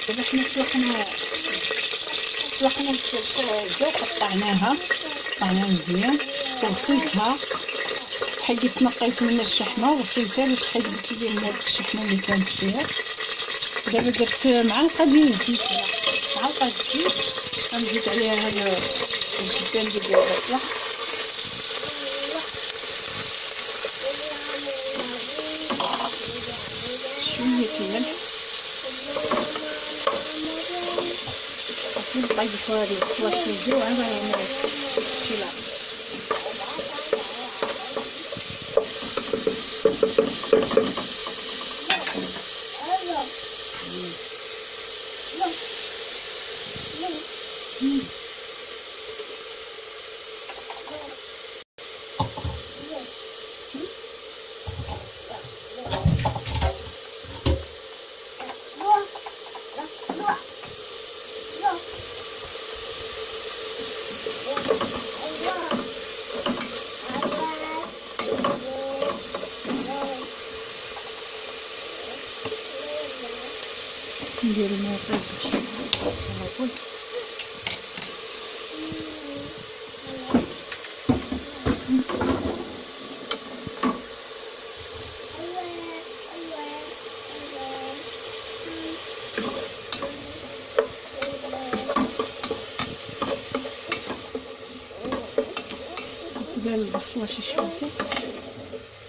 دابا حنا سلقنا الدجاج، قطعناها مزيان وغسلتها، حيدت نقيت منها الشحمه وغسلتها باش حيدت لي من هذيك الشحمه اللي كانت فيها. دابا درت معلقه ديال الزيت، معلقه الزيت غنزيد عليها هذا الكبان ديال البصله، شويه الملح، نطيفوا هذه البصله شويه وعاد نعملوا الشيله. ندير الماء باش ديال البصله شي شويه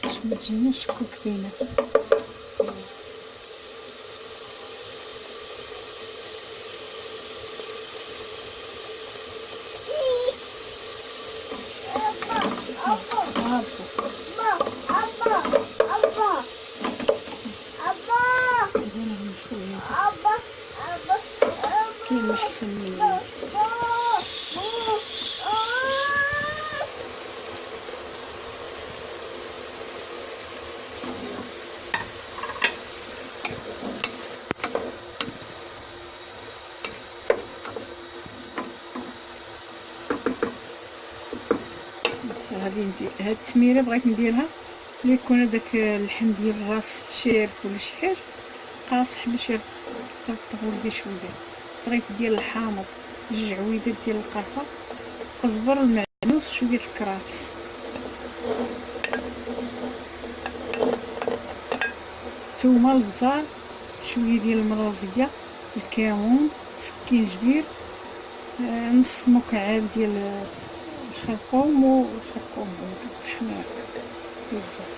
باش ما تجيناش كوكينه. كاين احسن من هاد التميره بغيت نديرها اللي يكون هذاك اللحم ديال الراس شارك ولا شي حاجه قاصح باش يرطبوا ليه شويه. طريف ديال الحامض، جوج عويدات ديال القرفه، قزبر المعلوس، شويه الكرافس، ثومه، البزار، شويه ديال المروزيه، الكمون، سكينجبير، نص مكعب ديال الخرقوم والخرقوم التحمير بزاف.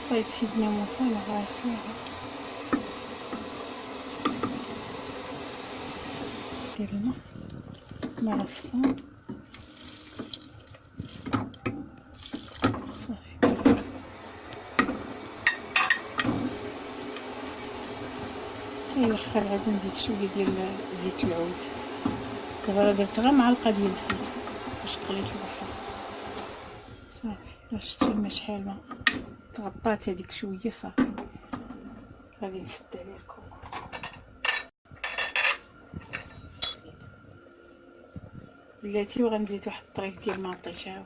صيد سيدنا موسى عليه السلام، دير الماء مع الصفار صافي. الاخر عاد نزيد شويه ديال زيت العود. دابا راه درت غير معلقه ديال الزيت باش قليت البصل صافي. راه شفتي الماء شحال ما تغطات هذيك شويه صافي. غادي نسد عليه الكوكو. بلاتي وغنزيد واحد الطريف ديال المطيشه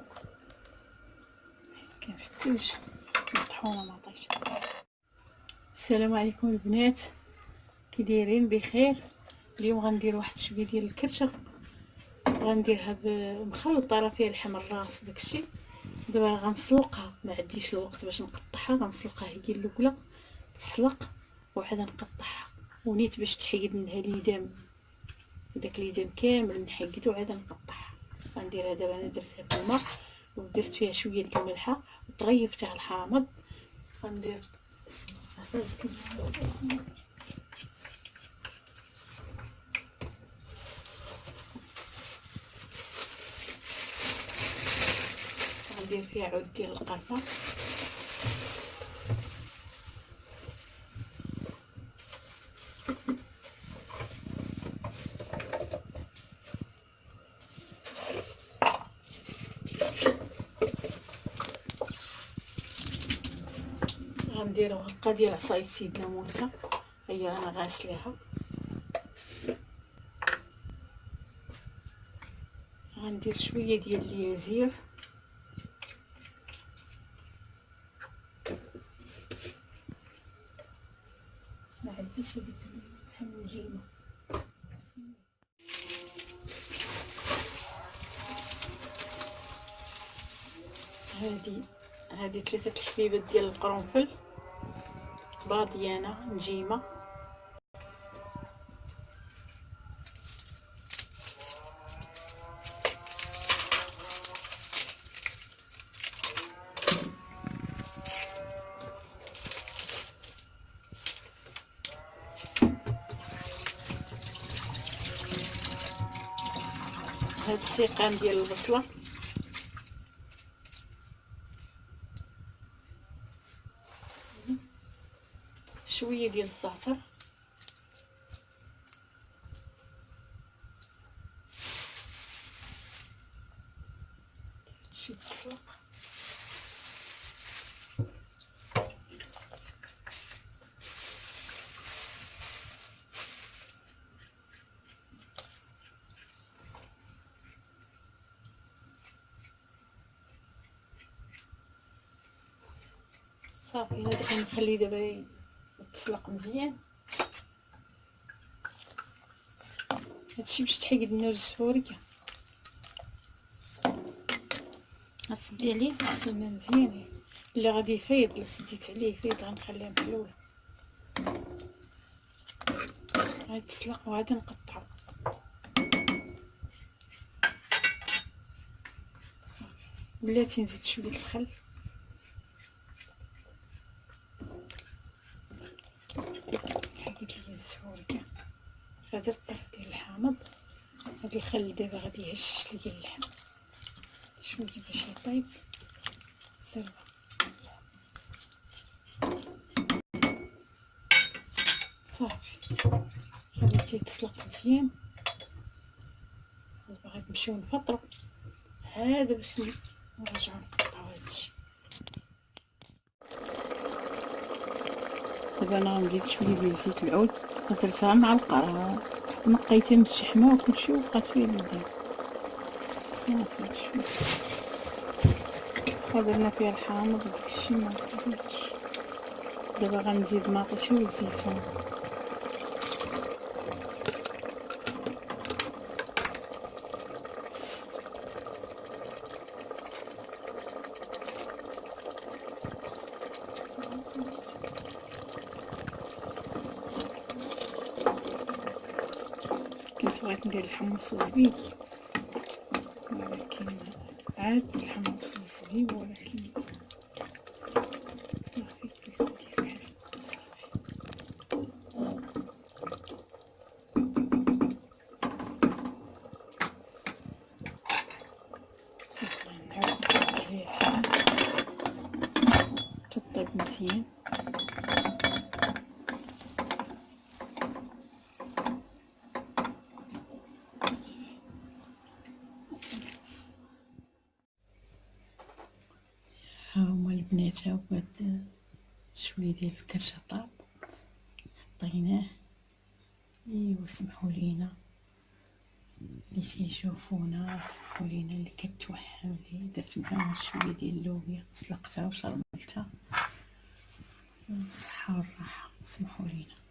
حيت كاين في الثلج مطحونه مطيشه. السلام عليكم البنات، كي دايرين؟ بخير. اليوم غندير واحد شويه ديال الكرشه، غنديرها مخلطه، راه فيها لحم الراس داكشي. دابا غنسلقها، ما عنديش الوقت باش نقطعها، غنسلقها هي الاولى تسلق وعاد نقطعها ونيت باش تحيد منها ليدام، داك ليدام كامل نحيدو وعاد نقطعها. غنديرها دابا، انا درتها بالماء ودرت فيها شويه ديال الملحه وطريبتها الحامض غندير عصير التيمون، غندير فيها عود ديال القرفه، غندير ورقه ديال عصاية سيدنا موسى، هي انا غاسلاها، غندير شويه ديال اليازير، ما عنديش هذيك بحال النجيمه. هذه 3 الحبيبات ديال القرنفل، باضيانه نجيمه، هاد السيقان ديال البصله، شويه ديال الزعتر، شي تسلق، صافي. هذا كنخليه دابا يتسلق مزيان. هادشي باش تحيد النرج السوريه، غتسدي عليه تسنى مزيان، الا غادي يفيض، الا سديت عليه يفيض غنخليه محلول. غادي تسلق وغادي نقطعو. بلاتي نزيد شويه الخل، حيد لي السوريه، هذا الطرف ديال الحامض. هاد الخل دابا غادي يهشش لي اللحم شويه باش يطيب الزربه. صافي خليتيه يتسلق مزيان، دابا غادي نمشيو نفطرو. هذا باش نرجعو نقطعو هادشي. دابا انا غنزيد شويه ديال زيت العود، درتها مع القرع، نقيتها من الشحمه وكلشي وبقات فيه البيض. صافي شويه درنا فيها الحامض وداكشي ما كاينش. دابا غنزيد ماطيشه والزيتون، كنت بغيت ندير الحمص الزبيب ولكن عاد الحمص الزبيب، ولكن تطيب مزيان. ها هما البنات، ها هو شويه ديال الكرشه طاب حطيناه. ايوا سمحوا لينا اللي تيشوفونا، سمحوا لينا اللي كتوحم لي درت معاها شويه ديال اللوبيا، سلقتها وشرملتها بالصحه والراحه، سمحوا لينا.